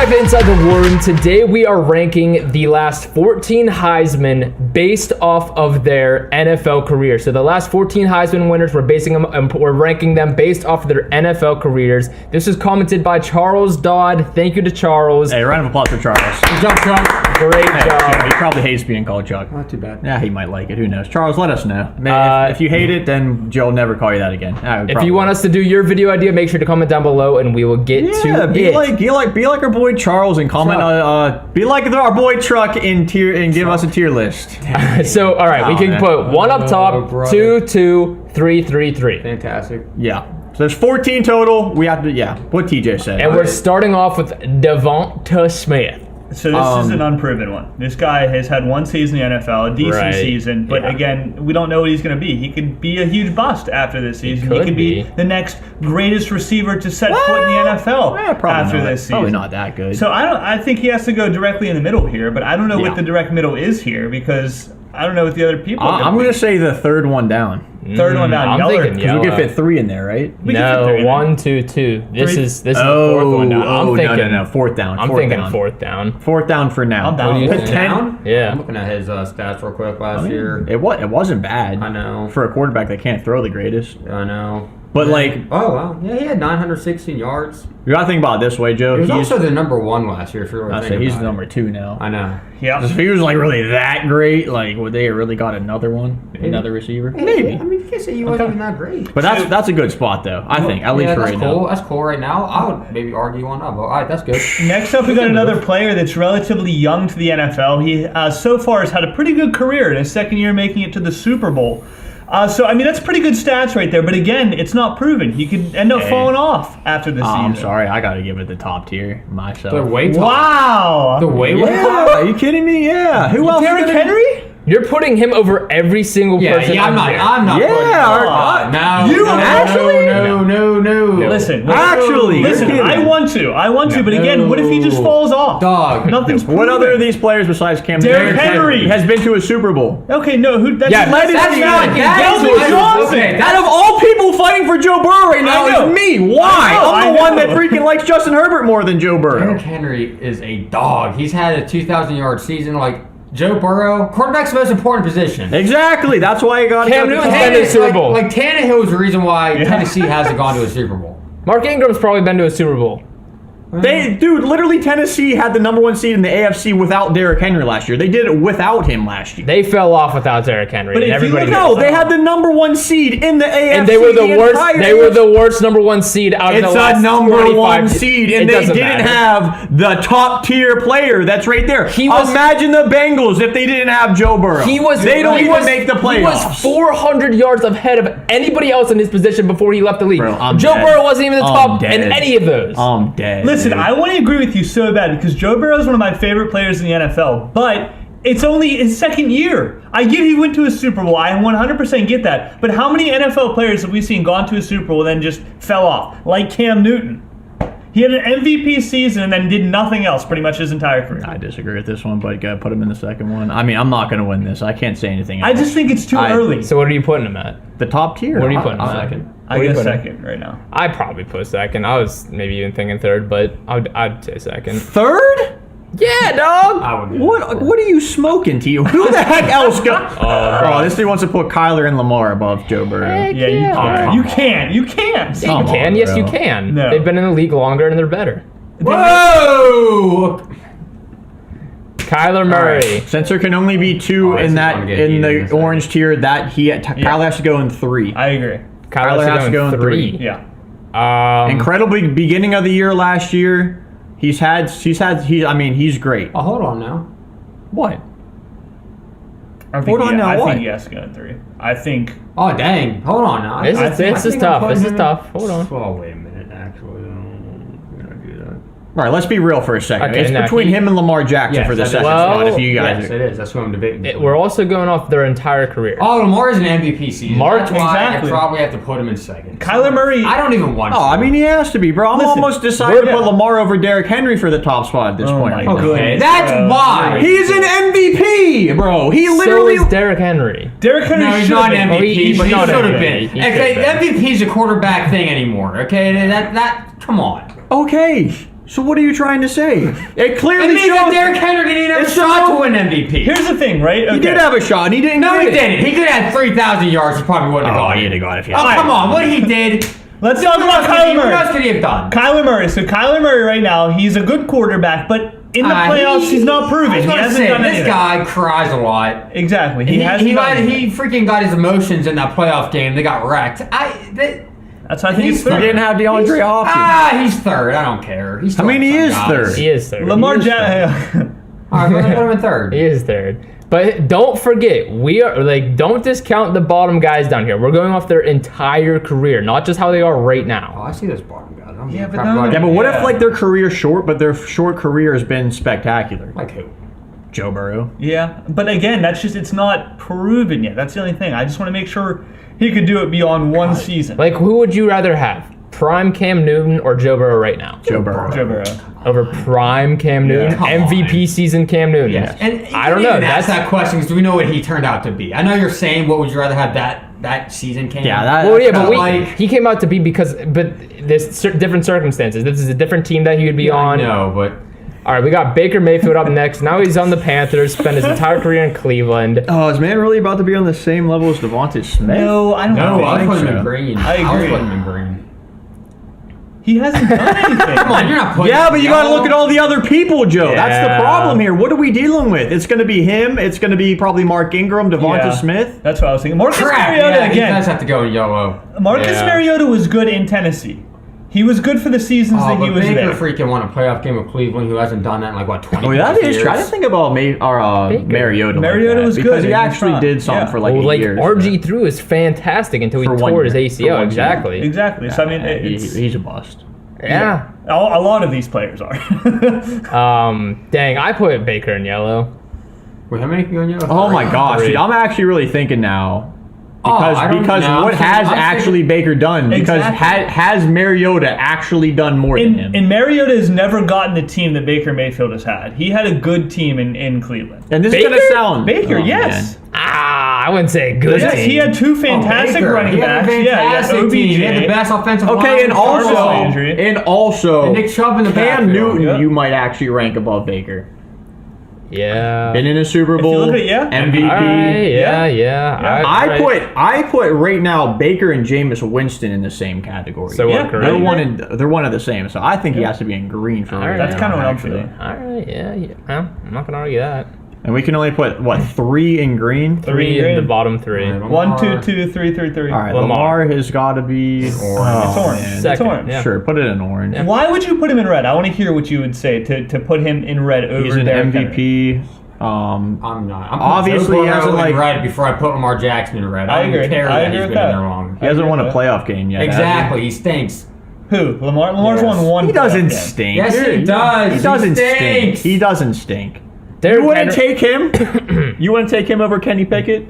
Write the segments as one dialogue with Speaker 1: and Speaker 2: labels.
Speaker 1: back to Inside the War Room. Today we are ranking the last 14 Heisman based off of their NFL career. So the last 14 Heisman winners, we're ranking them based off of their NFL careers. This is commented by Charles Dodd. Thank you to Charles.
Speaker 2: Hey, round of applause for Charles.
Speaker 3: Good job, Chuck.
Speaker 1: Great job.
Speaker 2: He probably hates being called Chuck.
Speaker 3: Not too bad.
Speaker 2: Yeah, he might like it. Who knows? Charles, let us know. Man, if you hate it, then Joe will never call you that again.
Speaker 1: If you want us to do your video idea, make sure to comment down below and we will get to
Speaker 2: be
Speaker 1: it.
Speaker 2: Be like our boy Charles and comment. Be like our boy Truck and give us a tier list.
Speaker 1: So all right, we can put 1 up top, 2, 2, 3, 3, 3.
Speaker 3: Fantastic.
Speaker 2: Yeah. So there's 14 total. We have to what TJ said.
Speaker 1: And we're starting off with Devonta Smith.
Speaker 4: So this is an unproven one. This guy has had one season in the NFL, a decent season, but again, we don't know what he's going to be. He could be a huge bust after this season. He could be the next greatest receiver to set foot in the NFL after this season.
Speaker 2: Probably not that good.
Speaker 4: So I think he has to go directly in the middle here, but I don't know what the direct middle is here because I don't know what the other people are
Speaker 2: I'm going to say the third one down.
Speaker 4: Third one down.
Speaker 1: I'm thinking
Speaker 2: because we can fit 3 in there, right?
Speaker 1: No, 1, 2, 2. This is the fourth one down. I'm thinking
Speaker 2: no, fourth down.
Speaker 1: I'm thinking fourth down.
Speaker 2: Fourth down for now.
Speaker 4: I'm down.
Speaker 3: What 10?
Speaker 1: Yeah.
Speaker 3: I'm looking at his stats real quick last year.
Speaker 2: It wasn't bad.
Speaker 3: I know.
Speaker 2: For a quarterback that can't throw the greatest.
Speaker 3: I know.
Speaker 2: But like,
Speaker 3: oh wow, yeah, he had 916 yards.
Speaker 2: You gotta think about it this way, Joe.
Speaker 3: He was also the number 1 last year. If you're
Speaker 2: I say he's the number 2 now.
Speaker 3: I know.
Speaker 4: Yeah.
Speaker 2: If he was like really that great, like would they have really got another one, another receiver? Maybe.
Speaker 3: I mean, you can't say he wasn't that great.
Speaker 2: But that's a good spot though. I think at least for right now.
Speaker 3: That's cool right now. I would maybe argue on that, but all right, that's good.
Speaker 4: Next up, we got another player that's relatively young to the NFL. He so far has had a pretty good career in his second year, making it to the Super Bowl. So, I mean, that's pretty good stats right there. But again, it's not proven. He could end up falling off after the season.
Speaker 2: I'm sorry. I got to give it the top tier myself.
Speaker 3: The way top.
Speaker 4: Wow.
Speaker 3: The way
Speaker 2: top. Are you kidding me? Yeah. Who else?
Speaker 4: Derrick Henry?
Speaker 1: You're putting him over every single person.
Speaker 3: Yeah, I'm not.
Speaker 2: Yeah.
Speaker 3: No.
Speaker 4: Listen. I want to. But again, what if he just falls off?
Speaker 3: Dog.
Speaker 4: Nothing's proven.
Speaker 2: What other of these players besides Cam
Speaker 4: Derrick Henry
Speaker 2: has been to a Super Bowl?
Speaker 4: Okay, no. Who? That's
Speaker 2: Johnson. Out of all people fighting for Joe Burrow right now is me. Why? I'm the one that freaking likes Justin Herbert more than Joe Burrow.
Speaker 3: Derrick Henry is a dog. He's had a 2,000-yard season like Joe Burrow. Quarterback's the most important position.
Speaker 2: Exactly. That's why he got
Speaker 1: Cam Newton's been to a Super Bowl.
Speaker 3: Like Tannehill is the reason why Tennessee hasn't gone to a Super Bowl.
Speaker 1: Mark Ingram's probably been to a Super Bowl.
Speaker 2: Literally Tennessee had the number 1 seed in the AFC without Derrick Henry last year. They did it without him last year.
Speaker 1: They fell off without Derrick Henry.
Speaker 4: But
Speaker 1: and everybody knows.
Speaker 2: they had the number 1 seed in the AFC.
Speaker 1: And they were the worst. They were the worst number 1 seed out of the last 25.
Speaker 2: It's a number 1 seed, and they didn't have the top tier player that's right there. Imagine the Bengals if they didn't have Joe Burrow. They don't even make the playoffs.
Speaker 1: He was 400 yards ahead of anybody else in his position before he left the league.
Speaker 2: Bro,
Speaker 1: Joe Burrow wasn't even the top in any of those.
Speaker 2: I'm dead.
Speaker 4: Listen, I want to agree with you so bad because Joe Burrow is one of my favorite players in the NFL, but it's only his second year. I get he went to a Super Bowl. I 100% get that. But how many NFL players have we seen gone to a Super Bowl and then just fell off? Like Cam Newton. He had an MVP season and then did nothing else pretty much his entire career.
Speaker 2: I disagree with this one, but gotta put him in the second one. I mean, I'm not going to win this. I can't say anything else.
Speaker 4: I just think it's too early.
Speaker 1: So what are you putting him at?
Speaker 2: The top tier.
Speaker 1: What are you putting him at?
Speaker 2: Second.
Speaker 4: I guess second right now.
Speaker 1: I'd probably put second. I was maybe even thinking third, but I'd say second.
Speaker 2: Third?
Speaker 1: Yeah, dog.
Speaker 2: What are you smoking, to you? Who the heck else this dude wants to put Kyler and Lamar above Joe Burrow.
Speaker 1: Yeah,
Speaker 4: you can.
Speaker 1: Yeah, you can. Yes, you can. No. They've been in the league longer and they're better.
Speaker 3: Whoa!
Speaker 1: Kyler Murray.
Speaker 2: Right. Since there can only be 2 in the orange tier, Kyler has to go in 3.
Speaker 4: I agree.
Speaker 1: Kyler has to go in 3.
Speaker 4: Yeah.
Speaker 2: Incredible beginning of the year last year. He's great.
Speaker 3: Oh, hold on now.
Speaker 2: What?
Speaker 4: I think he has to go in 3. I think.
Speaker 3: Oh dang! Hold on now.
Speaker 1: This is tough. This is tough. Hold on.
Speaker 3: Oh wait a minute. Actually, I'm gonna do that.
Speaker 2: All right, let's be real for a second.
Speaker 1: Okay,
Speaker 2: it's between him and Lamar Jackson for the second spot. If you guys,
Speaker 3: yes, it is. That's what I'm debating.
Speaker 1: We're also going off their entire career.
Speaker 3: Oh, Lamar's an MVP season. That's why I probably have to put him in second.
Speaker 4: Kyler Murray.
Speaker 3: I don't even want to.
Speaker 2: I mean, he has to be, bro. I'm almost decided to put Lamar over Derrick Henry for the top spot at this point. Right now.
Speaker 3: Okay, that's why.
Speaker 2: He's an MVP, bro. He literally.
Speaker 1: So is Derrick Henry.
Speaker 4: Derrick Henry.
Speaker 3: No, he's not an MVP, but he should have been.
Speaker 1: Okay,
Speaker 3: MVP's a quarterback thing anymore. Okay, that. Come on.
Speaker 2: Okay. So what are you trying to say? It clearly
Speaker 3: means that Derrick Henry didn't have a shot to win MVP.
Speaker 4: Here's the thing, right?
Speaker 2: He did have a shot, and he didn't.
Speaker 3: No, he didn't. He could have had 3,000 yards. He probably wouldn't have gone.
Speaker 2: He'd have gone if he
Speaker 3: Oh, come on. What he did.
Speaker 4: Let's talk about Kyler Murray.
Speaker 3: What else could he have done?
Speaker 4: Kyler Murray. So Kyler Murray right now, he's a good quarterback, but in the playoffs, he's not proven. He hasn't done anything.
Speaker 3: This guy cries a lot.
Speaker 4: Exactly.
Speaker 3: He freaking got his emotions in that playoff game. They got wrecked.
Speaker 4: That's why I think he's third.
Speaker 2: He didn't have DeAndre Hopkins.
Speaker 3: He's third. I don't care. He's
Speaker 2: I mean, he is third.
Speaker 1: He is third.
Speaker 4: Lamar Jackson.
Speaker 3: All right, put him in third.
Speaker 1: He is third. But don't forget, don't discount the bottom guys down here. We're going off their entire career, not just how they are right
Speaker 3: Oh,
Speaker 1: now.
Speaker 3: I see those bottom guys.
Speaker 2: But what if like their career's short, but their short career has been spectacular?
Speaker 3: Like who?
Speaker 2: Joe Burrow.
Speaker 4: Yeah, but again, it's not proven yet. That's the only thing. I just want to make sure he could do it beyond one season.
Speaker 1: Like, who would you rather have? Prime Cam Newton or Joe Burrow right now?
Speaker 2: Joe Burrow.
Speaker 1: Over prime Cam Newton? MVP season Cam Newton?
Speaker 3: Yes. And
Speaker 1: I don't know.
Speaker 3: That's that question because do we know what he turned out to be? I know you're saying what would you rather have that season Cam?
Speaker 2: Yeah,
Speaker 1: he came out to be but there's different circumstances. This is a different team that he would be on.
Speaker 3: No, but...
Speaker 1: All right, we got Baker Mayfield up next. Now he's on the Panthers, spent his entire career in Cleveland.
Speaker 2: Oh, is man really about to be on the same level as Devontae Smith?
Speaker 4: No, I don't know.
Speaker 3: No, I was putting him in green.
Speaker 4: I agree.
Speaker 3: I was putting him in green.
Speaker 4: He hasn't done anything.
Speaker 3: Come on, you're not putting
Speaker 2: Yeah, but you got to look at all the other people, Joe.
Speaker 1: Yeah.
Speaker 2: That's the problem here. What are we dealing with? It's going to be him. It's going to be probably Mark Ingram, Devonta Smith.
Speaker 4: That's what I was thinking. Marcus
Speaker 3: Crap,
Speaker 4: Mariota
Speaker 3: he does have to go in yellow.
Speaker 4: Marcus Mariota was good in Tennessee. He was good for the seasons that he was there.
Speaker 3: Baker freaking won a playoff game with Cleveland, who hasn't done that in 20 years.
Speaker 2: That is true. I didn't think about Mariota.
Speaker 4: Mariota was
Speaker 2: because
Speaker 4: good.
Speaker 2: he actually did something for 8 years.
Speaker 1: RG threw is fantastic until he tore his ACL. Exactly.
Speaker 4: Exactly. So I mean,
Speaker 2: he's a bust.
Speaker 1: Yeah.
Speaker 4: A lot of these players are.
Speaker 1: Dang, I put Baker in yellow.
Speaker 3: Wait, how many can you go in yellow?
Speaker 2: Oh my gosh, dude, I'm actually really thinking now. Because what has actually Baker done? Because has Mariota actually done more than him?
Speaker 4: And Mariota has never gotten the team that Baker Mayfield has had. He had a good team in Cleveland.
Speaker 2: And this is going to sound...
Speaker 4: Baker, yes.
Speaker 2: Man.
Speaker 1: I wouldn't say good team.
Speaker 4: He had two fantastic running backs.
Speaker 3: He had the best offensive line.
Speaker 2: Okay, and also
Speaker 3: Nick Chubb in the
Speaker 2: Cam Newton you might actually rank above Baker.
Speaker 1: Yeah.
Speaker 2: Been in a Super Bowl. MVP.
Speaker 1: Yeah.
Speaker 2: I put right now Baker and Jameis Winston in the same category.
Speaker 1: So what?
Speaker 2: They're one of the same. So I think he has to be in green for right
Speaker 4: That's kind of what I'm feeling.
Speaker 1: All right. Yeah. Well, I'm not gonna argue that.
Speaker 2: And we can only put 3 in green.
Speaker 1: 3 in the bottom 3.
Speaker 4: 1, 2, 2, 3, 3, 3.
Speaker 2: All right, Lamar has got to be
Speaker 4: orange. It's orange.
Speaker 1: It's
Speaker 4: orange.
Speaker 1: Yeah.
Speaker 2: Sure, put it in orange.
Speaker 4: Why would you put him in red? I want to hear what you would say to put him in red over
Speaker 2: He's an
Speaker 4: Derrick
Speaker 2: MVP.
Speaker 4: Henry.
Speaker 3: I'm not. I'm
Speaker 2: obviously he hasn't
Speaker 3: in red before I put Lamar Jackson in red. I don't even care that he's been in there long.
Speaker 2: He hasn't won a playoff game yet.
Speaker 3: Exactly, he stinks.
Speaker 4: Who? Lamar? Lamar's won one.
Speaker 2: He doesn't stink.
Speaker 3: Yes, he does.
Speaker 2: He doesn't stink. He doesn't stink.
Speaker 1: You
Speaker 2: wouldn't take him? You wouldn't take him over Kenny Pickett?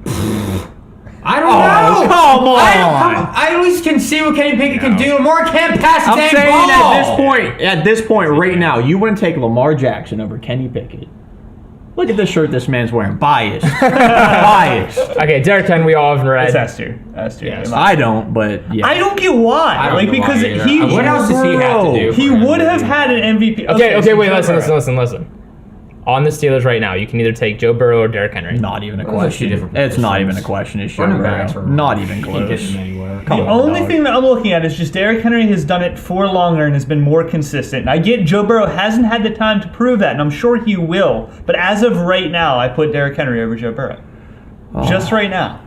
Speaker 3: I don't know.
Speaker 2: Come on.
Speaker 3: I at least can see what Kenny Pickett can do. Lamar can't pass the
Speaker 2: damn ball. At this point, right now, you wouldn't take Lamar Jackson over Kenny Pickett. Look at the shirt this man's wearing. Biased. Biased.
Speaker 1: Okay, Derrick Henry, we all have red.
Speaker 4: It's S tier.
Speaker 2: Yes. I don't, but yeah.
Speaker 4: I don't get why.
Speaker 3: I don't know
Speaker 4: because
Speaker 3: why what else does he have to do?
Speaker 4: He would have had an MVP.
Speaker 1: Okay, wait, listen. On the Steelers right now, you can either take Joe Burrow or Derrick Henry.
Speaker 2: Not even a question. It's not even a question. It's Joe Burrow. Not even close.
Speaker 4: The only thing that I'm looking at is just Derrick Henry has done it for longer and has been more consistent. I get Joe Burrow hasn't had the time to prove that, and I'm sure he will. But as of right now, I put Derrick Henry over Joe Burrow. Just right now.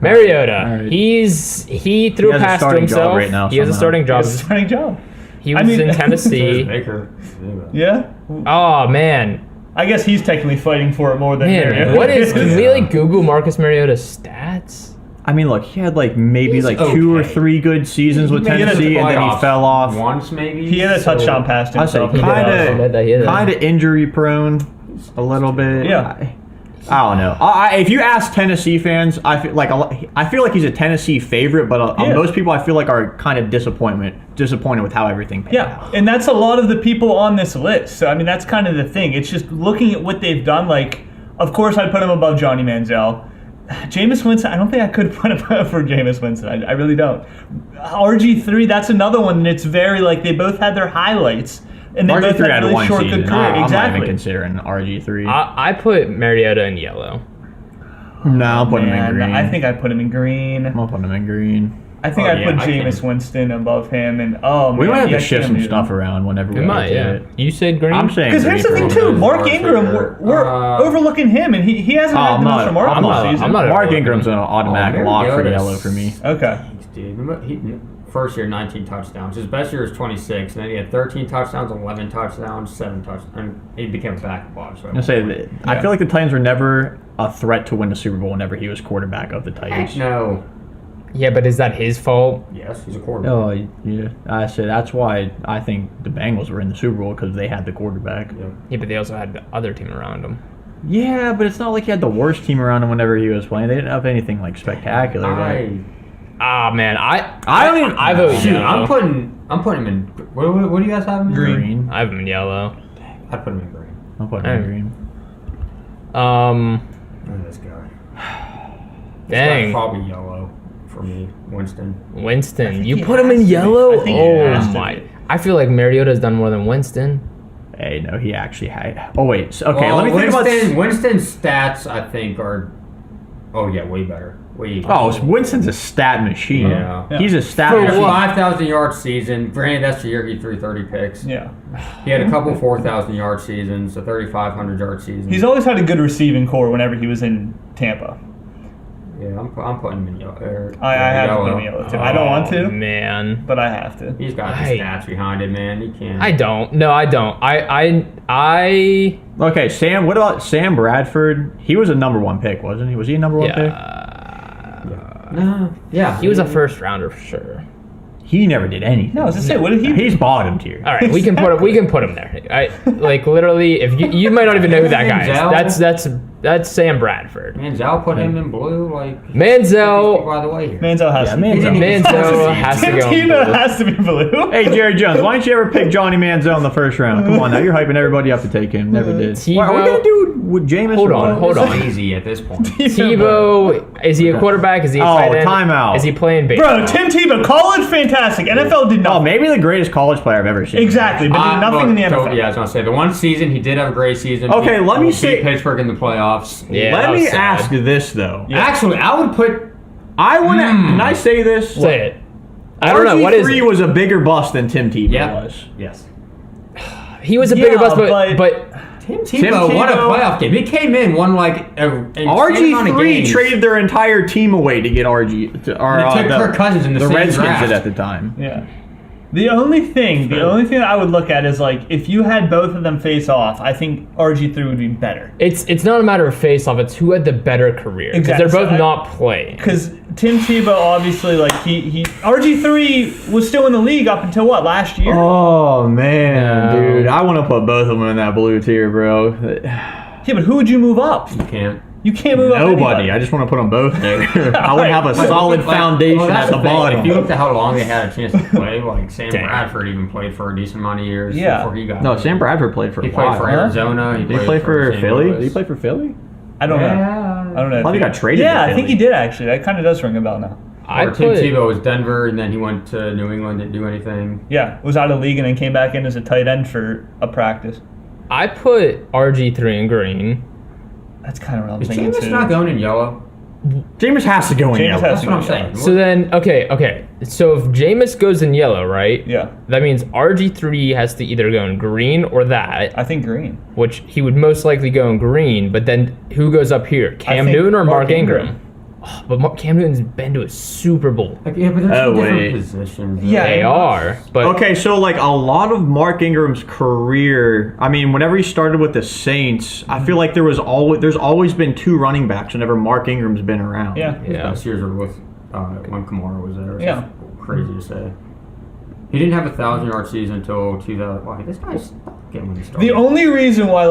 Speaker 1: Mariota, he threw a pass to himself.
Speaker 2: Right now,
Speaker 1: he has a starting job. He was in Tennessee.
Speaker 4: Yeah.
Speaker 1: Oh man.
Speaker 4: I guess he's technically fighting for it more than Mariota.
Speaker 1: What is? Can we Google Marcus Mariota's stats?
Speaker 2: I mean, look, he had maybe 2 or 3 good seasons with Tennessee, and then he fell off.
Speaker 3: Once maybe.
Speaker 4: He had a touchdown pass to himself.
Speaker 2: Kind of injury prone, a little bit.
Speaker 4: Yeah.
Speaker 2: I don't know. If you ask Tennessee fans, I feel like he's a Tennessee favorite, but most people I feel like are kind of disappointed with how everything panned out.
Speaker 4: And that's a lot of the people on this list. So I mean, that's kind of the thing. It's just looking at what they've done. Of course, I'd put him above Johnny Manziel. Jameis Winston, I don't think I could put him for Jameis Winston. I really don't. RG3, that's another one. And it's very they both had their highlights. And they both
Speaker 2: RG3
Speaker 4: had
Speaker 2: had
Speaker 4: really
Speaker 2: one
Speaker 4: short,
Speaker 2: season.
Speaker 4: good career.
Speaker 2: I'm not
Speaker 4: Exactly.
Speaker 2: even considering RG3.
Speaker 1: I put Mariota in yellow.
Speaker 2: No, I'll put him in green.
Speaker 4: I think I put him in green.
Speaker 2: I'll put him in green.
Speaker 4: I think I put Jameis Winston above him, and
Speaker 2: we might have to shift some stuff around whenever we
Speaker 1: might.
Speaker 2: get to it.
Speaker 1: You said green.
Speaker 2: I'm saying
Speaker 4: because here's the thing too. Mark Ingram, we're overlooking him, and he hasn't had the most remarkable season.
Speaker 2: Mark Ingram's an automatic lock for yellow for me.
Speaker 4: Okay.
Speaker 3: Dude, first year 19 touchdowns. His best year was 26, and then he had 13 touchdowns, 11 touchdowns, 7 touchdowns, and he became a backup. So
Speaker 2: I feel like the Titans were never a threat to win the Super Bowl whenever he was quarterback of the Titans.
Speaker 3: No.
Speaker 1: Yeah, but is that his fault?
Speaker 3: Yes, he's a quarterback.
Speaker 2: Oh, yeah. I said that's why I think the Bengals were in the Super Bowl because they had the quarterback.
Speaker 1: Yeah, but they also had the other team around him.
Speaker 2: Yeah, but it's not like he had the worst team around him whenever he was playing. They didn't have anything like spectacular.
Speaker 1: Man, I
Speaker 2: don't even.
Speaker 1: I vote
Speaker 3: Shoot,
Speaker 1: yellow.
Speaker 3: I'm putting him in. What do you guys have him in?
Speaker 2: Green.
Speaker 1: I have him in yellow.
Speaker 3: I put him in green.
Speaker 2: I'll put him in green.
Speaker 3: Oh, this guy.
Speaker 1: Dang.
Speaker 3: Probably yellow for me.
Speaker 1: Winston, you put him in yellow? Oh my! I feel like Mariota's done more than Winston.
Speaker 2: Hey, no, he actually had. Oh wait, okay. Let me think about
Speaker 3: Winston's stats. I think are. Oh yeah, way better.
Speaker 2: Winston's a stat machine.
Speaker 3: Yeah.
Speaker 2: He's a stat
Speaker 3: He had a
Speaker 2: machine.
Speaker 3: 5,000-yard season. Granted, that's the year he threw 30 picks.
Speaker 4: Yeah.
Speaker 3: He had a couple 4,000-yard seasons, a 3,500-yard season.
Speaker 4: He's always had a good receiving core whenever he was in Tampa.
Speaker 3: Yeah, I'm putting him in yellow.
Speaker 4: I have to put him in yellow too. I don't want to,
Speaker 1: man,
Speaker 4: but I have to.
Speaker 3: He's got the stats behind it, man. He can't.
Speaker 1: I don't. No, I don't.
Speaker 2: Okay, Sam. What about Sam Bradford? He was a number 1 pick, wasn't he? Was he a number 1 pick?
Speaker 3: Yeah.
Speaker 1: He was a first rounder for sure.
Speaker 2: He never did anything.
Speaker 4: No, I was gonna say, what did he?
Speaker 2: He's bottom tier.
Speaker 1: All right, we can put him there. Like literally, if you might not even know who that guy is. That's Sam Bradford.
Speaker 3: Manziel put him in blue, like
Speaker 1: Manziel.
Speaker 3: by the way here.
Speaker 4: Manziel has to.
Speaker 1: Manziel has to go.
Speaker 4: Tim Tebow has to be blue.
Speaker 2: Hey, Jerry Jones, why didn't you ever pick Johnny Manziel in the first round? Come on, now you're hyping everybody up to take him. Never did.
Speaker 1: Tebow,
Speaker 2: what are we gonna do with Jameis?
Speaker 1: Hold on.
Speaker 3: It's easy at this point.
Speaker 1: Tebow, is he a quarterback? Is he a tight end?
Speaker 2: Timeout.
Speaker 1: Is he playing baseball?
Speaker 4: Bro, Tim Tebow, college fantastic. NFL did nothing.
Speaker 2: Oh, maybe the greatest college player I've ever seen.
Speaker 4: Exactly, but did nothing in the NFL.
Speaker 3: Yeah, I was gonna say the one season he did have a great season.
Speaker 2: Okay, let me
Speaker 3: beat
Speaker 2: say
Speaker 3: Pittsburgh in the playoffs.
Speaker 1: Yeah,
Speaker 2: let me ask this though.
Speaker 3: Yeah. Actually, I would put.
Speaker 2: I want to. Can I say this?
Speaker 1: Say it. I don't know. What is
Speaker 2: RG3
Speaker 1: it?
Speaker 2: was a bigger bust than Tim Tebow was.
Speaker 3: Yes.
Speaker 1: He was a bigger bust, but
Speaker 3: Tim Tebow won a playoff game. He came in, won like
Speaker 2: RG3 traded their entire team away to get RG.
Speaker 3: They took Kirk Cousins in the same
Speaker 2: Redskins
Speaker 3: draft.
Speaker 2: did at the time.
Speaker 4: Yeah. The only thing that I would look at is like if you had both of them face off, I think RG3 would be better.
Speaker 1: it's not a matter of face off. It's who had the better career because
Speaker 4: Exactly.
Speaker 1: they're both not playing.
Speaker 4: Because Tim Tebow obviously like he RG3 was still in the league up until last year.
Speaker 2: Oh man, dude, I want to put both of them in that blue tier, bro.
Speaker 4: Yeah, but who would you move up?
Speaker 3: You can't.
Speaker 4: You can't move up
Speaker 2: Nobody. I just want to put them both there. I would have a solid foundation at the bottom.
Speaker 3: If you look at how long they had a chance to play, like Sam Bradford even played for a decent amount of years before he got.
Speaker 2: No, Sam Bradford played for a while.
Speaker 3: He played for Arizona.
Speaker 2: Did he play for Philly? Did he play for Philly?
Speaker 4: I don't know. I don't know.
Speaker 2: I thought he got traded.
Speaker 4: Yeah,
Speaker 2: to
Speaker 4: I think he did actually. That kind of does ring a bell now.
Speaker 3: Tim Tebow was Denver, and then he went to New England, didn't do anything.
Speaker 4: Yeah, was out of the league and then came back in as a tight end for a practice.
Speaker 1: I put RG3 in green.
Speaker 4: That's kind of what I'm
Speaker 3: Is
Speaker 4: thinking
Speaker 3: Jameis
Speaker 4: too.
Speaker 3: not going in yellow?
Speaker 2: Jameis has to go in yellow.
Speaker 3: That's what I'm saying.
Speaker 1: So then, okay. So if Jameis goes in yellow, right?
Speaker 4: Yeah.
Speaker 1: That means RG3 has to either go in green or that.
Speaker 4: I think green.
Speaker 1: Which he would most likely go in green. But then who goes up here? Cam Newton or Mark Ingram? Oh, but Cam Newton's been to a Super Bowl.
Speaker 3: Yeah, but they're two different positions.
Speaker 4: Yeah,
Speaker 1: They are. But
Speaker 2: Okay, so like a lot of Mark Ingram's career, I mean, whenever he started with the Saints, I feel like there's always been 2 running backs whenever Mark Ingram's been around.
Speaker 4: Yeah.
Speaker 3: His best years were with when Kamara was there.
Speaker 4: Yeah.
Speaker 3: Crazy to say. He didn't have a 1,000-yard season until 2000. Wow, this guy's getting when he started.
Speaker 4: The only reason why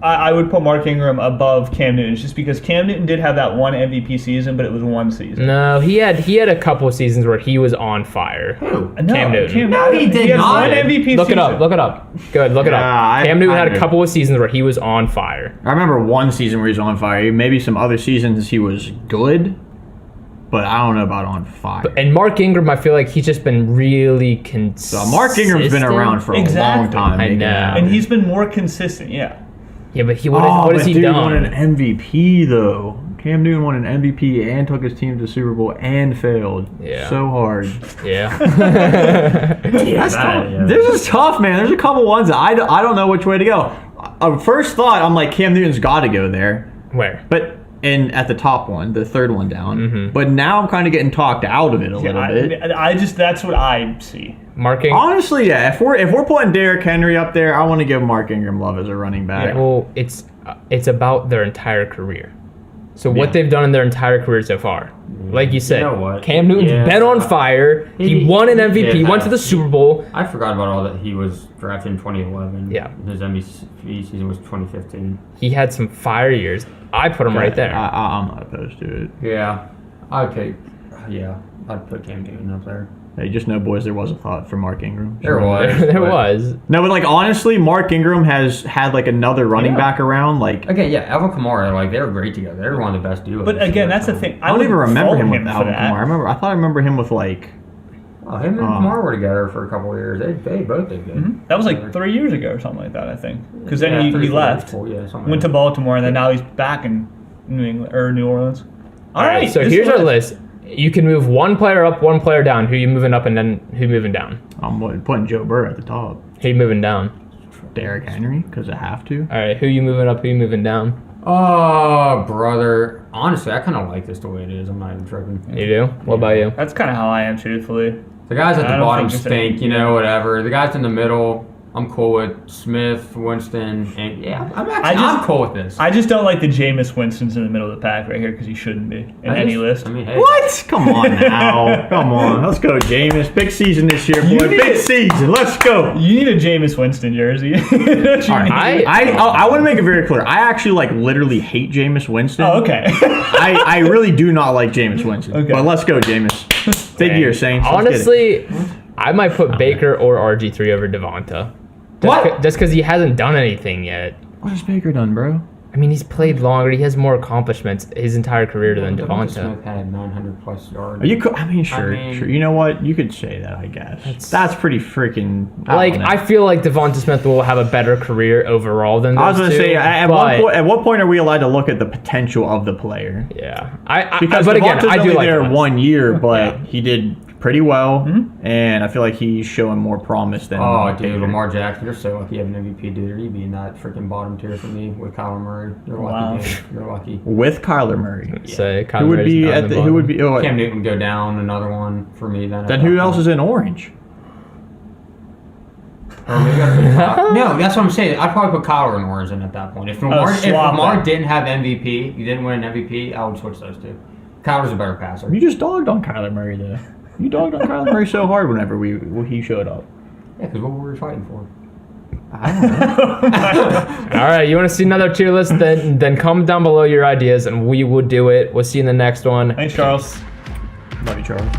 Speaker 4: I would put Mark Ingram above Cam Newton is just because Cam Newton did have that one MVP season, but it was one season.
Speaker 1: no, he had a couple of seasons where he was on fire.
Speaker 3: Who?
Speaker 4: No,
Speaker 1: Cam Newton.
Speaker 3: No, he did
Speaker 4: had
Speaker 3: not.
Speaker 4: one MVP
Speaker 1: Look
Speaker 4: season.
Speaker 1: it up. Look it up. Good. Look it up. Cam Newton had a couple of seasons where he was on fire.
Speaker 2: I remember one season where he was on fire. Maybe some other seasons he was good. but I don't know about on fire.
Speaker 1: And Mark Ingram, I feel like he's just been really consistent.
Speaker 2: So Mark Ingram's been around for a long time.
Speaker 1: I know.
Speaker 4: And he's been more consistent, yeah.
Speaker 1: Yeah, but what has he done?
Speaker 2: Won an MVP though. Cam Newton won an MVP and took his team to the Super Bowl and failed.
Speaker 1: Yeah.
Speaker 2: So hard.
Speaker 1: Yeah.
Speaker 2: That's tough. This is tough, man. There's a couple ones that I don't know which way to go. First thought, I'm like, Cam Newton's got to go there.
Speaker 1: Where?
Speaker 2: But at the top one, the third one down.
Speaker 1: Mm-hmm.
Speaker 2: But now I'm kind of getting talked out of it a little bit.
Speaker 4: That's what I see.
Speaker 1: Mark Ingram?
Speaker 2: Honestly, yeah. If we're putting Derrick Henry up there, I want to give Mark Ingram love as a running back.
Speaker 1: Yeah. Well, it's about their entire career. So what they've done in their entire career so far. Like you said,
Speaker 3: You know what?
Speaker 1: Cam Newton's been on fire. He won an MVP, went to the Super Bowl.
Speaker 3: I forgot about all that. He was drafted in 2011.
Speaker 1: Yeah.
Speaker 3: His MVP season was 2015.
Speaker 1: He had some fire years. I put him right there.
Speaker 2: I'm not opposed to it.
Speaker 3: Yeah. I'd put Cam Newton up there.
Speaker 2: Hey, just know, boys, there was a thought for Mark Ingram.
Speaker 3: There was.
Speaker 1: There was.
Speaker 2: No, but like honestly, Mark Ingram has had like another running back around. Like
Speaker 3: Okay, yeah, Alvin Kamara, like they were great together. They were one of the best duos.
Speaker 4: But again, that's the thing.
Speaker 2: I don't even remember him with Alvin
Speaker 4: that.
Speaker 2: Kamara. I thought I remember him with like.
Speaker 3: Oh, him and Kamara were together for a couple of years. They both did good.
Speaker 4: Mm-hmm. That was like 3 years ago or something like that, I think. Because then he left, went to Baltimore, and then now he's back in New Orleans.
Speaker 1: All right, so here's our list. You can move one player up, one player down. Who you moving up, and then who moving down?
Speaker 2: I'm putting Joe Burrow at the top.
Speaker 1: Who you moving down?
Speaker 2: Derrick Henry, because I have to.
Speaker 1: All right, who you moving up, who you moving down?
Speaker 3: Oh, brother. Honestly, I kind of like this the way it is. I'm not even tripping.
Speaker 1: You do? What about you?
Speaker 4: That's kind of how I am, truthfully.
Speaker 3: The guys at the
Speaker 4: I don't
Speaker 3: bottom
Speaker 4: think
Speaker 3: stink, whatever. The guys in the middle, I'm cool with. Smith, Winston, and I'm cool with this.
Speaker 4: I just don't like the Jameis Winstons in the middle of the pack right here because he shouldn't be in any list.
Speaker 3: I mean, hey.
Speaker 2: What? Come on now. Come on. Let's go, Jameis. Big season this year, boy. Big season. Let's go.
Speaker 4: You need a Jameis Winston jersey.
Speaker 2: All right. I want to make it very clear. I actually literally hate Jameis Winston.
Speaker 4: Oh, okay.
Speaker 2: I really do not like Jameis Winston. Okay. But let's go, Jameis. Big year, Saints.
Speaker 1: Honestly, I might put Baker or RG3 over Devonta. Just because he hasn't done anything yet.
Speaker 2: What has Baker done, bro?
Speaker 1: I mean, he's played longer. He has more accomplishments his entire career than Devonta.
Speaker 3: Smith had 900 plus yards.
Speaker 2: Sure. You know what? You could say that, I guess. That's pretty freaking.
Speaker 1: I feel like Devonta Smith will have a better career overall than those
Speaker 2: I was going to
Speaker 1: two,
Speaker 2: say, at what point are we allowed to look at the potential of the player?
Speaker 1: Yeah.
Speaker 2: But again, I do like there 1 year, but
Speaker 1: yeah.
Speaker 2: he did pretty well, and I feel like he's showing more promise than.
Speaker 3: Oh, dude, Lamar Jackson, you're so lucky you have an MVP, dude. You'd be in that freaking bottom tier for me with Kyler Murray. You're lucky, dude. You're lucky.
Speaker 2: With Kyler Murray,
Speaker 1: Kyler
Speaker 2: who would be at the? Who would be?
Speaker 3: Cam Newton go down, another one for me. Then
Speaker 2: who else is in orange?
Speaker 3: No, that's what I'm saying. I'd probably put Kyler and orange in at that point. If Lamar didn't have MVP, he didn't win an MVP, I would switch those two. Kyler's a better passer.
Speaker 2: You just dogged on Kyler Murray though. You dogged on Kyler Murray so hard whenever he showed up.
Speaker 3: Yeah, because what were we fighting for?
Speaker 2: I don't know.
Speaker 1: All right, you want to see another tier list? Then comment down below your ideas, and we will do it. We'll see you in the next one.
Speaker 4: Thanks, Charles.
Speaker 2: Love you, Charles.